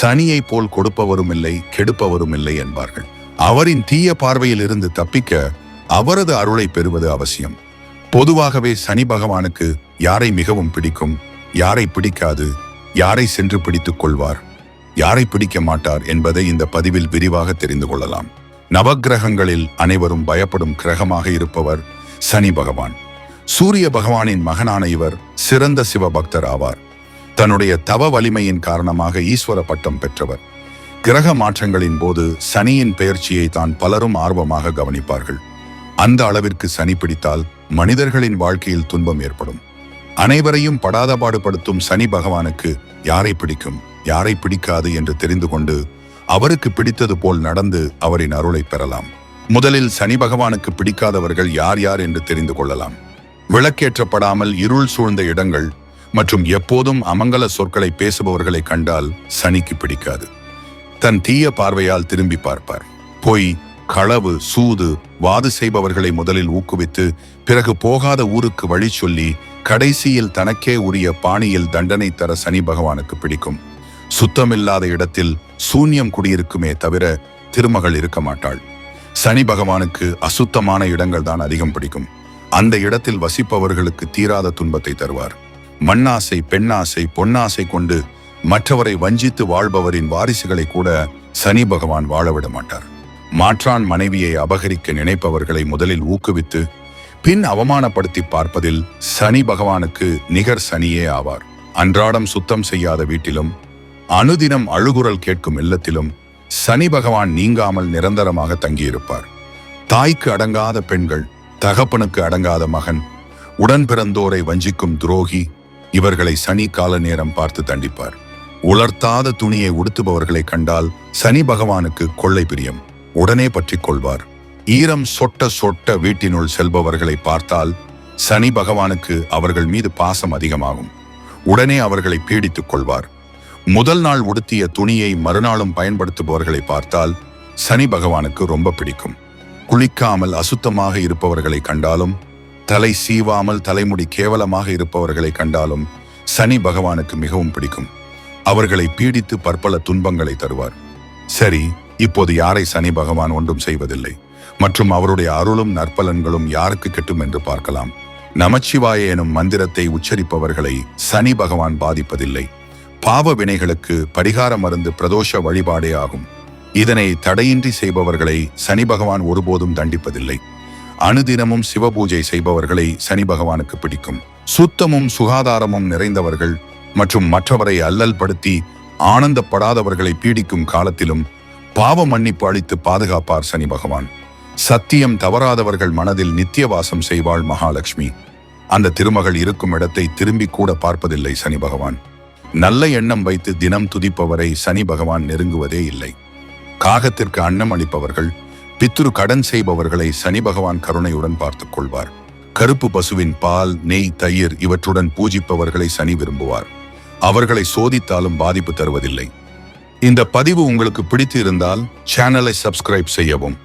சனியை போல் கொடுப்பவரும் இல்லை, கெடுப்பவரும் இல்லை என்பார்கள். அவரின் தீய பார்வையில் இருந்து தப்பிக்க அவரது அருளை பெறுவது அவசியம். பொதுவாகவே சனி பகவானுக்கு யாரை மிகவும் பிடிக்கும், யாரை பிடிக்காது, யாரை சென்று பிடித்துக் கொள்வார், யாரை பிடிக்க மாட்டார் என்பதை இந்த பதிவில் விரிவாக தெரிந்து கொள்ளலாம். நவக்கிரகங்களில் அனைவரும் பயப்படும் கிரகமாக இருப்பவர் சனி பகவான். சூரிய பகவானின் மகனான இவர் சிறந்த சிவபக்தர் ஆவார். தன்னுடைய தவ வலிமையின் காரணமாக ஈஸ்வர பட்டம் பெற்றவர். கிரக மாற்றங்களின் போது சனியின் பெயர்ச்சியை தான் பலரும் ஆர்வமாக கவனிப்பார்கள். அந்த அளவிற்கு சனி பிடித்தால் மனிதர்களின் வாழ்க்கையில் துன்பம் ஏற்படும். அனைவரையும் படாத பாடுபடுத்தும் சனி பகவானுக்கு யாரை பிடிக்கும், யாரை பிடிக்காது என்று தெரிந்து கொண்டு அவருக்கு பிடித்தது போல் நடந்து அவரின் அருளை பெறலாம். முதலில் சனி பகவானுக்கு பிடிக்காதவர்கள் யார் யார் என்று தெரிந்து கொள்ளலாம். விளக்கேற்றப்படாமல் இருள் சூழ்ந்த இடங்கள் மற்றும் எப்போதும் அமங்கல சொற்களை பேசுபவர்களை கண்டால் சனிக்கு பிடிக்காது. தன் தீய பார்வையால் திரும்பி பார்ப்பார். பொய், களவு, சூது, வாது செய்பவர்களை முதலில் ஊக்குவித்து பிறகு போகாத ஊருக்கு வழி சொல்லி கடைசியில் தனக்கே உரிய பாணியில் தண்டனை தர சனி பகவானுக்கு பிடிக்கும். சுத்தமில்லாத இடத்தில் சூன்யம் குடியிருக்குமே தவிர திருமகள் இருக்க மாட்டாள். சனி பகவானுக்கு அசுத்தமான இடங்கள் தான் அதிகம் பிடிக்கும். அந்த இடத்தில் வசிப்பவர்களுக்கு தீராத துன்பத்தை தருவார். மண்ணாசை, பெண்ணாசை, பொன்னாசை கொண்டு மற்றவரை வஞ்சித்து வாழ்பவரின் வாரிசுகளை கூட சனி பகவான் வாழவிட மாட்டார். மாற்றான் மனைவியை அபகரிக்க நினைப்பவர்களை முதலில் ஊக்குவித்து பின் அவமானப்படுத்தி பார்ப்பதில் சனி பகவானுக்கு நிகர் சனியே ஆவார். அன்றாடம் சுத்தம் செய்யாத வீட்டிலும் அனுதினம் அழுகுரல் கேட்கும் இல்லத்திலும் சனி பகவான் நீங்காமல் நிரந்தரமாக தங்கியிருப்பார். தாய்க்கு அடங்காத பெண்கள், தகப்பனுக்கு அடங்காத மகன், உடன் பிறந்தோரை வஞ்சிக்கும் துரோகி, இவர்களை சனி கால நேரம் பார்த்து தண்டிப்பார். உலர்த்தாத துணியை உடுத்துபவர்களை கண்டால் சனி பகவானுக்கு கொள்ளை பிரியம். உடனே பற்றி கொள்வார். ஈரம் சொட்ட சொட்ட வீட்டினுள் செல்பவர்களை பார்த்தால் சனி பகவானுக்கு அவர்கள் மீது பாசம் அதிகமாகும். உடனே அவர்களை பீடித்துக் கொள்வார். முதல் நாள் உடுத்திய துணியை மறுநாளும் பயன்படுத்துபவர்களை பார்த்தால் சனி பகவானுக்கு ரொம்ப பிடிக்கும். குளிக்காமல் அசுத்தமாக இருப்பவர்களை கண்டாலும், தலை சீவாமல் தலைமுடி கேவலமாக இருப்பவர்களை கண்டாலும் சனி பகவானுக்கு மிகவும் பிடிக்கும். அவர்களை பீடித்து பற்பல துன்பங்களை தருவார். சரி, இப்போது யாரை சனி பகவான் ஒன்றும் செய்வதில்லை மற்றும் அவருடைய அருளும் நற்பலன்களும் யாருக்கு கிட்டும் என்று பார்க்கலாம். நமச்சிவாய எனும் மந்திரத்தை உச்சரிப்பவர்களை சனி பகவான் பாதிப்பதில்லை. பாவ வினைகளுக்கு பரிகார மருந்து பிரதோஷ வழிபாடே ஆகும். இதனை தடையின்றி செய்பவர்களை சனி பகவான் ஒருபோதும் தண்டிப்பதில்லை. அனுதினமும் சிவபூஜை செய்பவர்களை சனி பகவானுக்கு பிடிக்கும். சுத்தமும் சுகாதாரமும் நிறைந்தவர்கள் மற்றும் மற்றவரை அல்லல் படுத்தி ஆனந்தப்படாதவர்களை பீடிக்கும் காலத்திலும் பாவ மன்னிப்பு அளித்து பாதுகாப்பார் சனி பகவான். சத்தியம் தவறாதவர்கள் மனதில் நித்தியவாசம் செய்வாள் மகாலட்சுமி. அந்த திருமகள் இருக்கும் இடத்தை திரும்பி கூட பார்ப்பதில்லை சனி பகவான். நல்ல எண்ணம் வைத்து தினம் துதிப்பவரை சனி பகவான் நெருங்குவதே இல்லை. காகத்திற்கு அன்னம் அளிப்பவர்கள், பித்ரு கடன் செய்பவர்களை சனி பகவான் கருணையுடன் பார்த்துக் கொள்வார். கருப்பு பசுவின் பால், நெய், தயிர் இவற்றுடன் பூஜிப்பவர்களை சனி விரும்புவார். அவர்களை சோதித்தாலும் பாதிப்பு தருவதில்லை. இந்த பதிவு உங்களுக்கு பிடித்து இருந்தால் சேனலை சப்ஸ்கிரைப் செய்யவும்.